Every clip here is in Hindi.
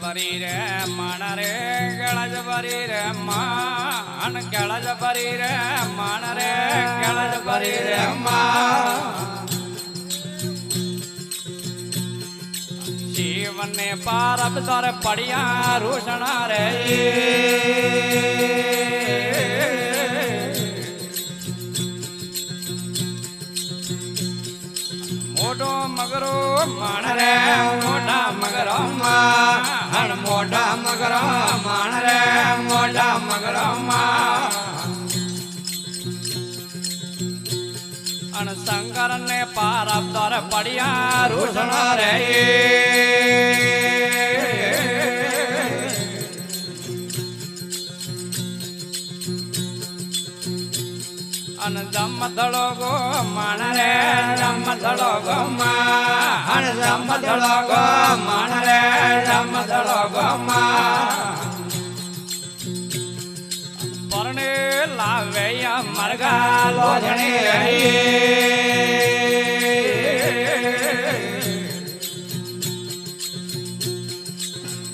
बरी रे मान रे गलज बरी रे मान गलज बरी रे मान रे गलज बरी रे मान जीवन ने पार अब दर पड़िया रूषणा रे मोटो मगरो मान रे मोटा मगरो मान मोटा मगरो मान रे मोटा मगरो मान शंकर ने पार अब दर पड़िया रूषण रे जम दड़ो गो मान रे जम दड़ो गो मान जम दड़ो गो मान रे जम दड़ो गो मान परने लावे मरगा लोझने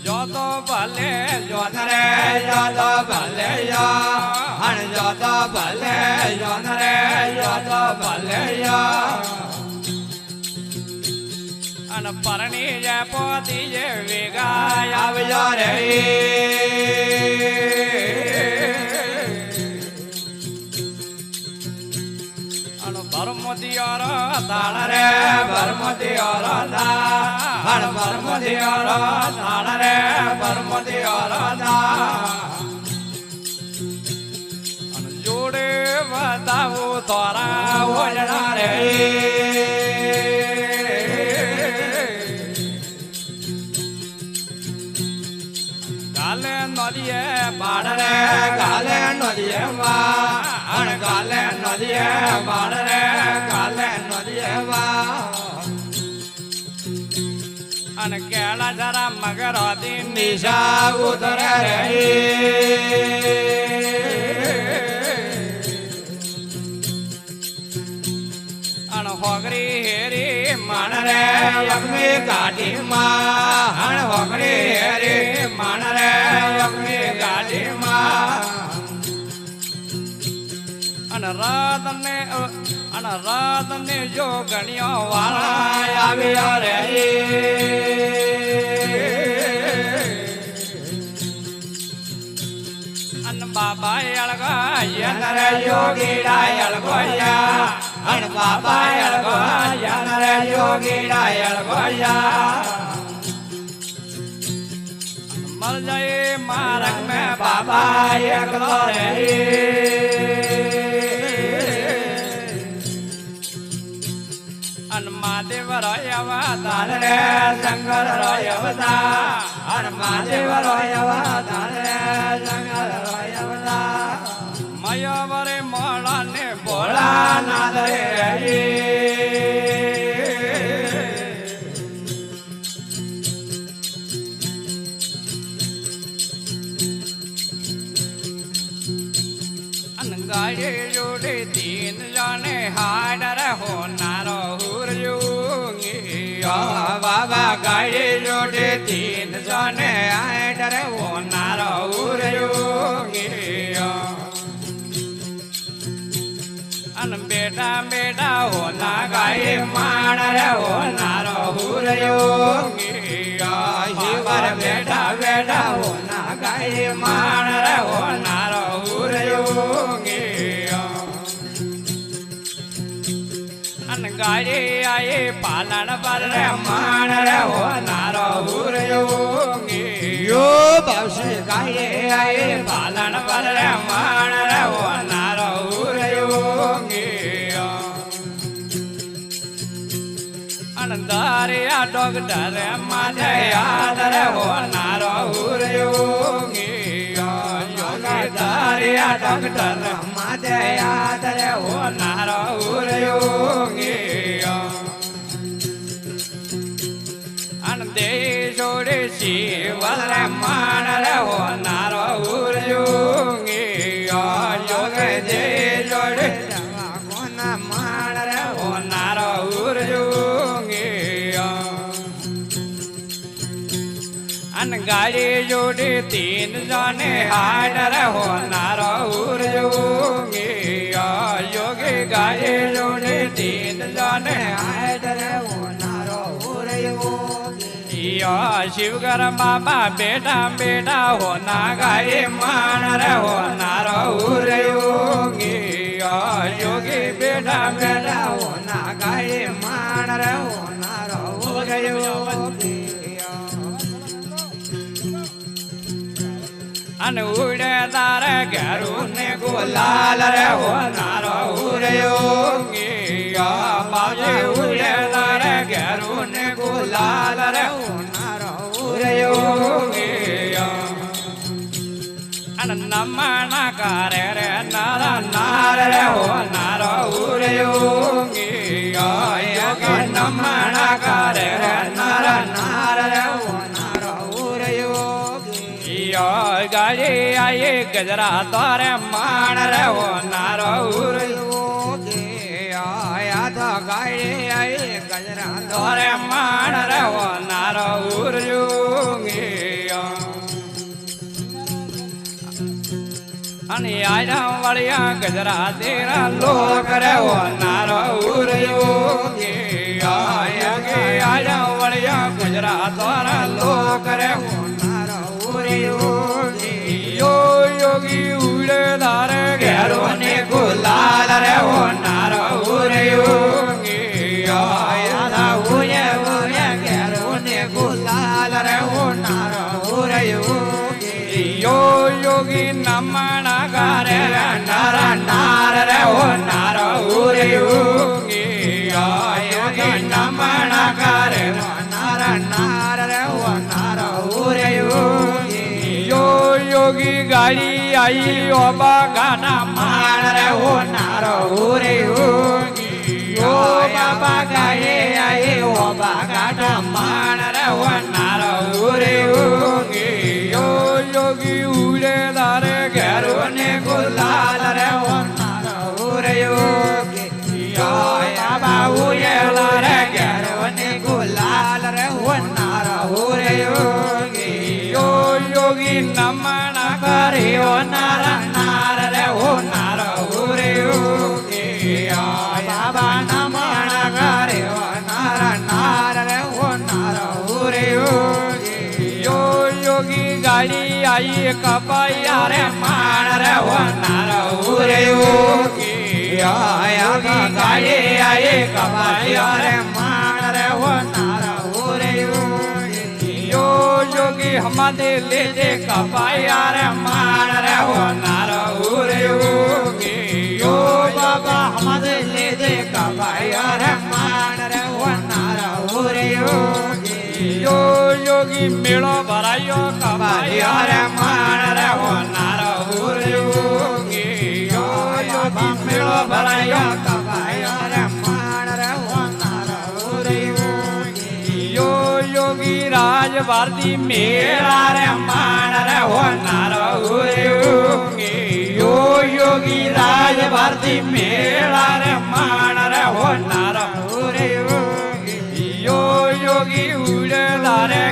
जो तो भले जोन रे जो तो भले जो जो तो भले जोन रे जो तो भले जो अन परणी जे पोती जे वेगा आवजो रे अन बरमदियोर ताण रे बरमदियोर ताण बरमदियोर ताण रे बरमदियोर ताण जोड़े बताओ तोरा ओजना रे गाले नदिये बाढ़ रे गाले नदिये बाढ़ गाले नदिये बाढ़ रे गाले नदिये बाढ़ अन केला जरा मगर दिन निशा उतर रे होगरी हेरी मान रे यज्ञ गाड़ी मान होगरी हेरी मान रे यज्ञ गाड़ी मान अनराध ने जो गणियों वाला आविया रे बाबा अलगा यनर योगी डायल गोया अन बाबा अलगा यनर योगी डायल गोया मर जाए मारक में बाबा एक रे अन महादेव रोयवतार रे शंकर रोयवतार अन महादेव रोयवतार रे शंकर रोयवतार मयावरे मोला ने बोला नाद रे अन गाड़ी जोड़े तीन जाने हाडर हो नारो बाबा गाड़ी जोड़े तीन जाने हाडर हो नारो अन बेटा बेटा हो ना गाय मान रे हो नारो शिवर बेटा बेटा हो ना गाय मान रे हो नारो अन गाड़ी आए पालन पर रे मान रे हो नारो यो બાવશે ગાયે આયે પાલન પર રે માણ રે ઓ નારો યોગી અંધારિયા ડોક્ટર માથે યાદ રે ઓ નારો યોગી અંધારિયા ડોક્ટર માથે યાદ રે ઓ નારો યોગી દે જોડે શિવલ રે માણ રે હો નારો યોગી યોગે દે જોડે કોના માણ રે હો નારો યોગી અન ગાડી જોડે તીન જાને હાડ રે હો નારો યોગી યોગે ગાડી જોડે તીન જાને હાડ રે હો નારો शिवगर बाबा बेटा बेटा हो ना गाये मान रे हो नारो योगी योगी बेटा बेटा हो ना गाये मान रे हो नारो योगी अन उड़े तारे घरू ने गुलाल रे हो नारो योगी बाजे उड़े तारे घरू ने गुलाल रे हो नमन करे रे नर नार रे हो नारो योगी नमन करे रे नर नार रे हो नारो योगी गाड़ी आई गजरा तारे मान रे हो नारो योगी आया तो गाड़ी आई गजरा तारे मान रे हो नारो योगी અને આયા વળિયા ગજરા તેરા લોક રે ઓ નારો યોગી આયા વળિયા ગજરા તારા લોક રે ઓ નારો યોગી યોગી ઉડે તારે ઘેરો ને ગુલાલ રે ઓ નારો યોગી આયા ઉયે ઉયે ઘેરો ને ગુલાલ રે ઓ નારો યોગી યોગી નમન करे नर नार रे हो नारो योगी योगी नमन करे नर नार रे हो नारो योगी योगी गाड़ी आई ओबा गाना मान रे हो नारो योगी यो बाबा गाड़ी आई ओबा गाना मान रे हो नारो योगी यो योगी उड़े दारे घरो ने गुलाल रे हो नारो योगी बाबू ये रे घरो ने गुलाल रे हो नारो योगी यो योगी नमन करे हो नार नार रे हो नारो योगी बाबा नमन करे हो नार नार रे हो नारो योगी यो योगी गाड़ी आई कपाया रे मान रे हो नारो योगी आया गाड़ी आई कपाया रे मान रे हो नारो योगी यो योगी हमारे ले दे कपाया रे मान रे हो नारो योगी यो बाबा हमारे ले दे कपाया रे मान रे हो नारो योगी यो योगी मेलो भरायो कपाया रे मान रे हो नारो योगी यो योगी मेलो भरायो कपाया रे मान रे हो नारो योगी यो योगी राज भारती मेला रे मान रे हो नारो योगी यो योगी राज भारती मेला रे मान रे हो नारो योगी यो योगी उड़े दारे